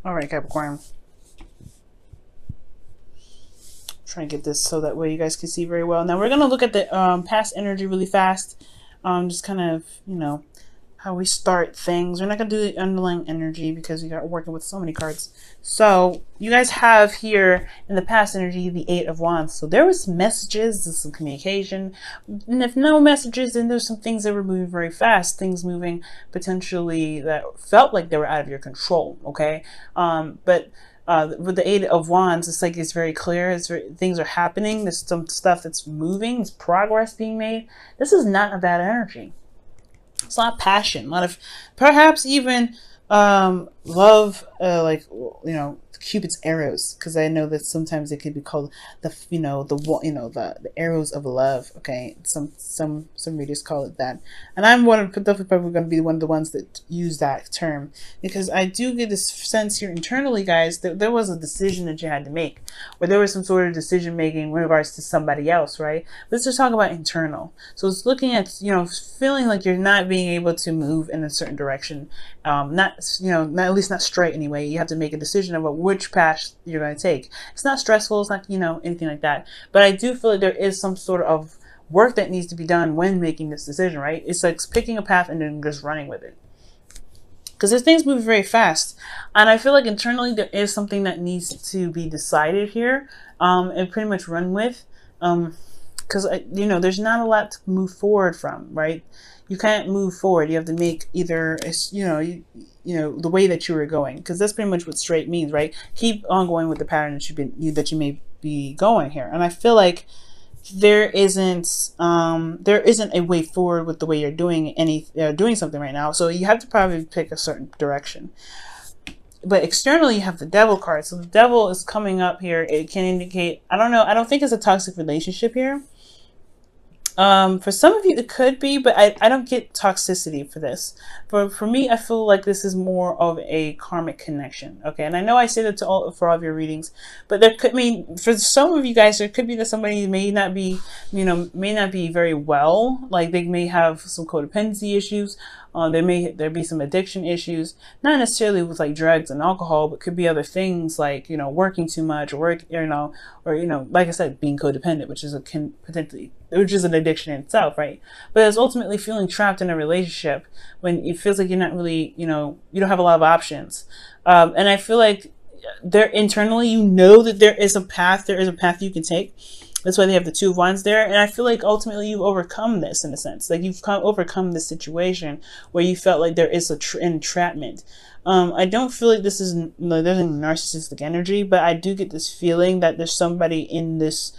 All right, Capricorn. Try and get this so that way you guys can see very well. Now we're gonna look at the past energy really fast. Just kind of, you know, how we start things. We're not gonna do the underlying energy because we got working with so many cards. So you guys have here in the past energy the Eight of Wands. So there was messages, there's some communication, and if no messages, then there's some things that were moving very fast. Things moving potentially that felt like they were out of your control. Okay, but with the Eight of Wands, it's like it's very clear. Things are happening. There's some stuff that's moving. There's progress being made. This is not a bad energy. It's a lot of passion, a lot of perhaps even love, like, you know, Cupid's arrows, because I know that sometimes it could be called the, the arrows of love. Okay, some readers call it that, and I'm definitely probably going to be one of the ones that use that term, because I do get this sense here internally, guys, that there was a decision that you had to make, or there was some sort of decision making in regards to somebody else, right? Let's just talk about internal. So it's looking at, you know, feeling like you're not being able to move in a certain direction, not, you know, not, at least not straight anyway. You have to make a decision about which path you're going to take. It's not stressful. It's not, you know, anything like that. But I do feel like there is some sort of work that needs to be done when making this decision, right? It's like picking a path and then just running with it. Because there's things moving very fast. And I feel like internally there is something that needs to be decided here, and pretty much run with. Because, you know, there's not a lot to move forward from, right? You can't move forward. You have to make either, you know, the way that you were going, because that's pretty much what straight means, right? Keep on going with the pattern that you may be going here. And I feel like there isn't a way forward with the way you're doing doing something right now. So you have to probably pick a certain direction. But externally, you have the Devil card. So the Devil is coming up here. It can indicate, I don't know, I don't think it's a toxic relationship here. For some of you, it could be, but I don't get toxicity for this. For me, I feel like this is more of a karmic connection. Okay, and I know I say that for all of your readings, but there could mean for some of you guys, there could be that somebody may not be, you know, may not be very well. Like they may have some codependency issues. There be some addiction issues, not necessarily with like drugs and alcohol, but could be other things like, you know, working too much, or like I said, being codependent, which is which is an addiction in itself, right? But it's ultimately feeling trapped in a relationship when it feels like you're not really, you know, you don't have a lot of options. And I feel like there internally, you know that there is a path you can take. That's why they have the Two of Wands there. And I feel like ultimately you've overcome this in a sense. Like you've overcome this situation where you felt like there is entrapment. I don't feel like this is, there's any narcissistic energy, but I do get this feeling that there's somebody in this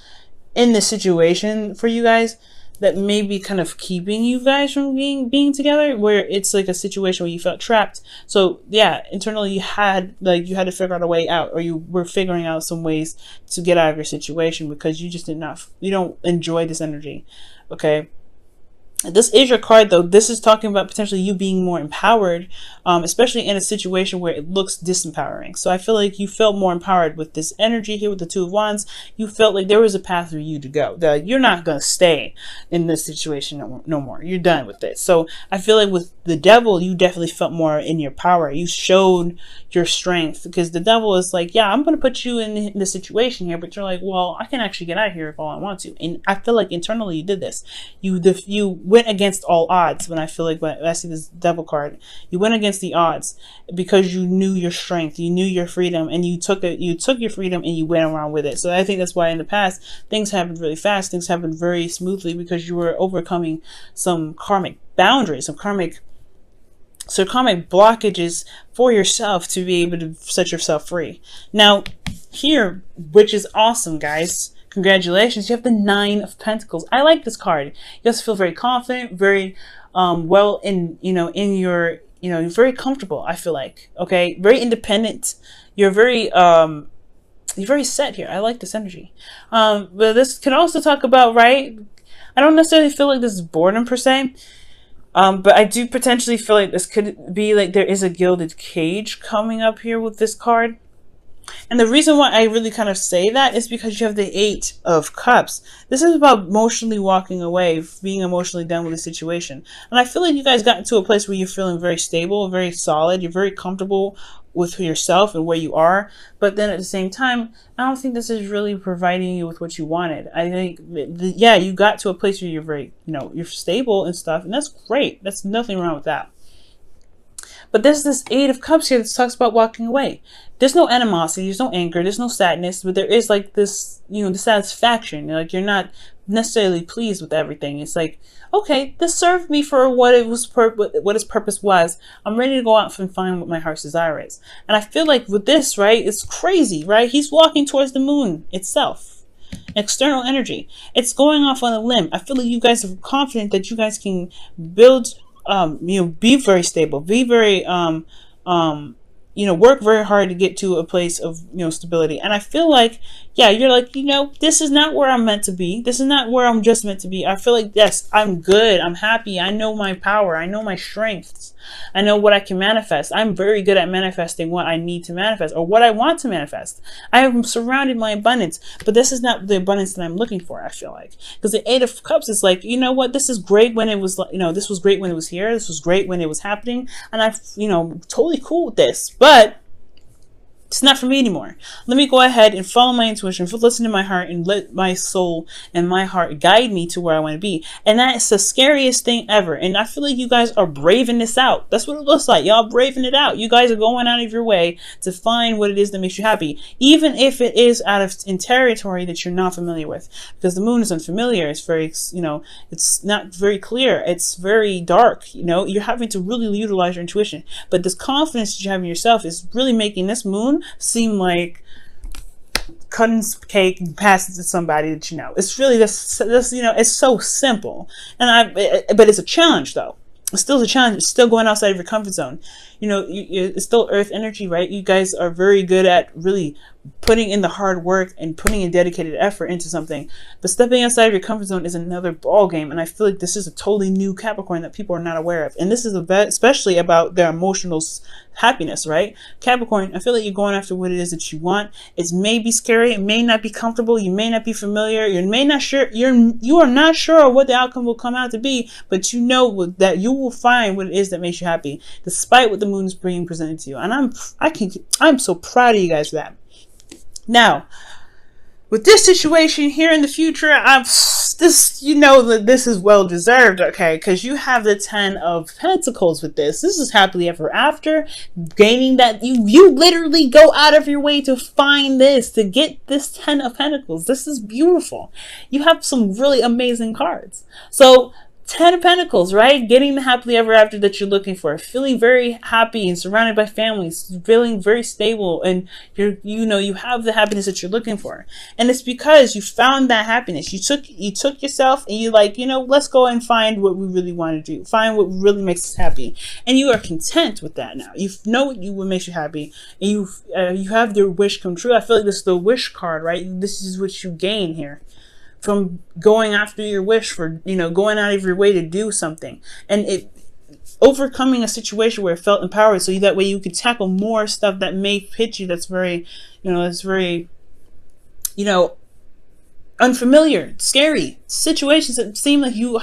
situation for you guys that may be kind of keeping you guys from being together, where it's like a situation where you felt trapped. So yeah, internally you had to figure out a way out, or you were figuring out some ways to get out of your situation because you just you don't enjoy this energy. Okay. This is your card, though. This is talking about potentially you being more empowered, especially in a situation where it looks disempowering. So I feel like you felt more empowered with this energy here with the Two of Wands. You felt like there was a path for you to go. That you're not going to stay in this situation no more. You're done with it. So I feel like with the Devil, you definitely felt more in your power. You showed your strength, because the Devil is like, yeah, I'm going to put you in this situation here, but you're like, well, I can actually get out of here if all I want to. And I feel like internally you did this. You went against all odds. When I see this Devil card, you went against the odds because you knew your strength, you knew your freedom, and you took your freedom and you went around with it. So I think that's why in the past things happened really fast, things happened very smoothly, because you were overcoming some karmic boundaries, some karmic blockages for yourself to be able to set yourself free. Now here, which is awesome, guys, congratulations, you have the Nine of Pentacles. I like this card. You guys feel very confident, very well you're very comfortable, I feel like. Okay, very independent. You're very set here. I like this energy. But this can also talk about, right, I don't necessarily feel like this is boredom per se. But I do potentially feel like this could be like there is a gilded cage coming up here with this card. And the reason why I really kind of say that is because you have the Eight of Cups. This is about emotionally walking away, being emotionally done with the situation. And I feel like you guys got into a place where you're feeling very stable, very solid, you're very comfortable with yourself and where you are. But then at the same time, I don't think this is really providing you with what you wanted. I think, yeah, you got to a place where you're very, you're stable and stuff, and that's great. That's nothing wrong with that. But there's this Eight of Cups here that talks about walking away. There's no animosity, there's no anger, there's no sadness, but there is like this, the satisfaction. Like you're not necessarily pleased with everything. It's like, okay, this served me for what it was, what its purpose was. I'm ready to go out and find what my heart's desire is. And I feel like with this, right, it's crazy, right? He's walking towards the moon itself. External energy. It's going off on a limb. I feel like you guys are confident that you guys can build, be very stable, be very, work very hard to get to a place of, stability. And I feel like, yeah, you're like, this is not where I'm meant to be. This is not where I'm just meant to be. I feel like, yes, I'm good. I'm happy. I know my power. I know my strengths. I know what I can manifest. I'm very good at manifesting what I need to manifest or what I want to manifest. I am surrounded by abundance, but this is not the abundance that I'm looking for, I feel like. Because the Eight of Cups is like, you know what? This is great when it was, this was great when it was here. This was great when it was happening. And I'm, totally cool with this. But it's not for me anymore. Let me go ahead and follow my intuition, listen to my heart, and let my soul and my heart guide me to where I want to be. And that is the scariest thing ever. And I feel like you guys are braving this out. That's what it looks like. Y'all braving it out. You guys are going out of your way to find what it is that makes you happy, even if it is in territory that you're not familiar with. Because the moon is unfamiliar. It's very, it's not very clear. It's very dark. You're having to really utilize your intuition. But this confidence that you have in yourself is really making this moon seem like cutting cake and passing it to somebody that It's really this it's so simple. But it's a challenge though. It's still a challenge. It's still going outside of your comfort zone. It's still earth energy, right? You guys are very good at really putting in the hard work and putting a dedicated effort into something. But stepping outside of your comfort zone is another ball game. And I feel like this is a totally new Capricorn that people are not aware of. And this is especially about their emotional happiness, right? Capricorn, I feel like you're going after what it is that you want. It may be scary. It may not be comfortable. You may not be familiar. You are not sure what the outcome will come out to be, but you know that you will find what it is that makes you happy, despite what the moon is bringing presented to you. And I'm so proud of you guys for that. Now, with this situation here in the future, that this is well deserved, okay? Because you have the 10 of Pentacles with this. This is happily ever after, gaining that you literally go out of your way to find this, to get this 10 of Pentacles. This is beautiful. You have some really amazing cards. So 10 of Pentacles, right? Getting the happily ever after that you're looking for. Feeling very happy and surrounded by families. Feeling very stable, and you have the happiness that you're looking for. And it's because you found that happiness. You took yourself and you let's go and find what we really want to do. Find what really makes us happy. And you are content with that now. You know what makes you happy, and you have your wish come true. I feel like this is the wish card, right? This is what you gain here from going after your wish, for going out of your way to do something, and overcoming a situation where it felt empowered, so that way you could tackle more stuff that may hit you that's very unfamiliar, scary situations that seem like you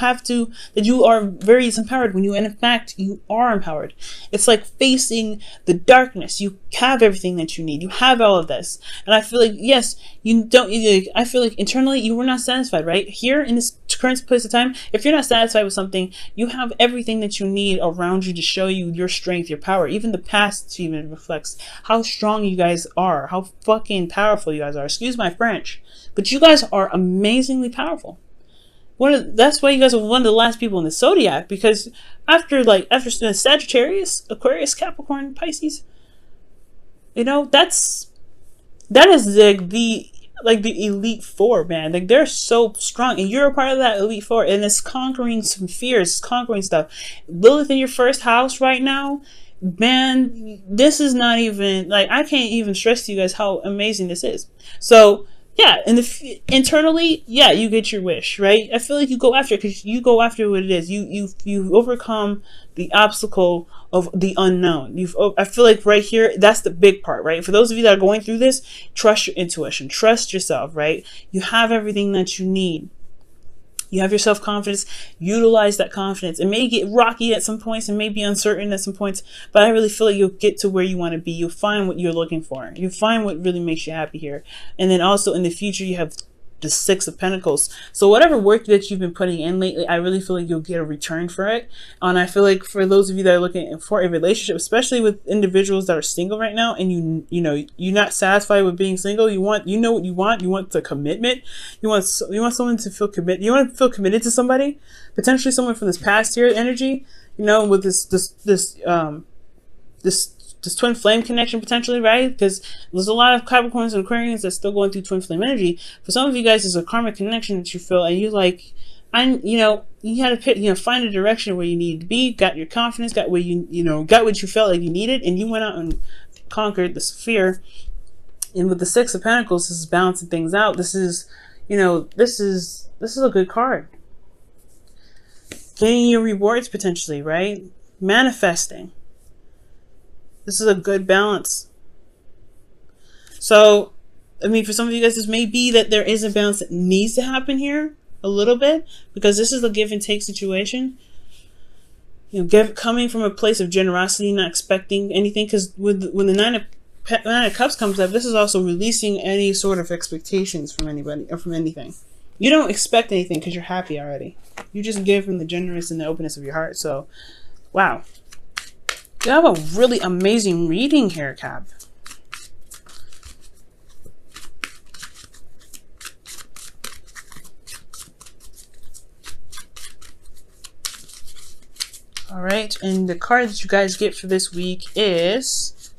are very empowered, when in fact you are empowered. It's like facing the darkness. You have everything that you need. You have all of this. And I feel like, yes, I feel like internally you were not satisfied, right? Here in this current place of time, if you're not satisfied with something, you have everything that you need around you to show you your strength, your power. Even the past achievement reflects how strong you guys are, how fucking powerful you guys are. Excuse my French. But you guys are amazingly powerful. That's why you guys are one of the last people in the zodiac, because after Sagittarius, Aquarius, Capricorn, Pisces, that is the elite four, man. Like, they're so strong, and you're a part of that elite four, and it's conquering some fears, it's conquering stuff. Lilith in your first house right now, man, this is not even, I can't even stress to you guys how amazing this is. So yeah, and internally, yeah, you get your wish, right? I feel like you go after it because you go after what it is. You overcome the obstacle of the unknown. I feel like right here, that's the big part, right? For those of you that are going through this, trust your intuition, trust yourself, right? You have everything that you need. You have your self-confidence. Utilize that confidence. It may get rocky at some points and may be uncertain at some points, but I really feel like you'll get to where you want to be. You'll find what you're looking for. You'll find what really makes you happy here. And then also in the future, you have the Six of Pentacles. So whatever work that you've been putting in lately, I really feel like you'll get a return for it. And I feel like for those of you that are looking for a relationship, especially with individuals that are single right now, and you're not satisfied with being single, what you want. You want the commitment. You want someone to feel committed. You want to feel committed to somebody, potentially someone from this past year energy. With this twin flame connection potentially, right? Because there's a lot of Capricorns and Aquarians that's still going through twin flame energy. For some of you guys, there's a karmic connection that you feel, and you had to find a direction where you needed to be, got your confidence, got where got what you felt like you needed, and you went out and conquered this fear. And with the Six of Pentacles, this is balancing things out. This is a good card. Getting your rewards potentially, right? Manifesting. This is a good balance. So, I mean, for some of you guys, this may be that there is a balance that needs to happen here a little bit, because this is a give and take situation. Coming from a place of generosity, not expecting anything, because when the Nine of Cups comes up, this is also releasing any sort of expectations from anybody or from anything. You don't expect anything because you're happy already. You just give from the generous and the openness of your heart. So, wow. You have a really amazing reading here, Cap. All right, and the card that you guys get for this week is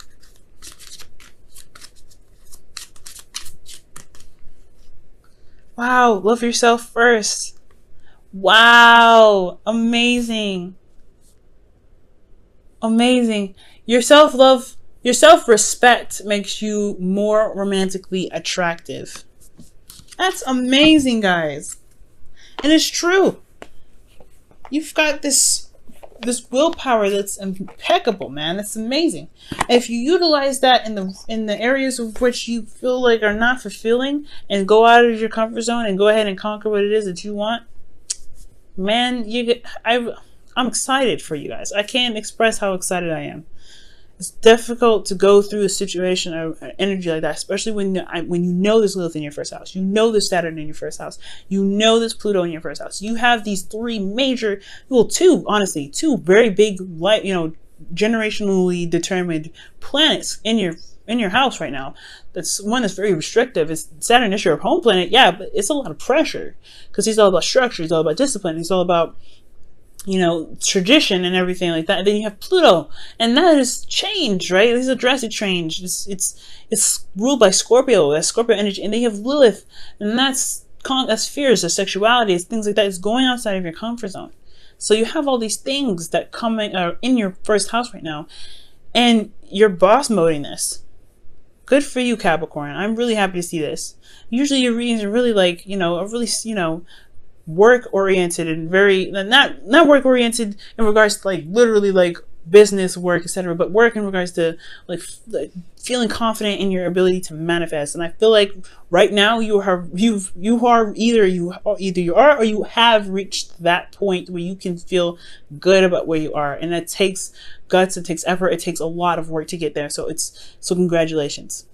wow, love yourself first. Wow, amazing. Amazing. Your self-love, your self-respect makes you more romantically attractive. That's amazing, guys. And it's true. You've got this willpower that's impeccable, man. It's amazing. If you utilize that in the areas of which you feel like are not fulfilling, and go out of your comfort zone and go ahead and conquer what it is that you want, man, I'm excited for you guys. I can't express how excited I am. It's difficult to go through a situation of energy like that, especially when you know there's Lilith in your first house. You know there's Saturn in your first house. You know there's Pluto in your first house. You have these three major, two very big, generationally determined planets in your house right now. That's one that's very restrictive. It's Saturn is your home planet, yeah, but it's a lot of pressure because he's all about structure. He's all about discipline. He's all about tradition and everything like that. And then you have Pluto, and that is change, right? This is a drastic change. It's ruled by Scorpio. That's Scorpio energy, and then you have Lilith, and that's fears, that's sexuality, it's things like that. It's going outside of your comfort zone. So you have all these things that are in your first house right now, and you're boss moding this. Good for you, Capricorn. I'm really happy to see this. Usually your readings are really work oriented and very not work oriented in regards to literally business work, etc., but work in regards to feeling confident in your ability to manifest. And I feel like right now you have reached that point where you can feel good about where you are, and it takes guts, it takes effort, it takes a lot of work to get there. So congratulations.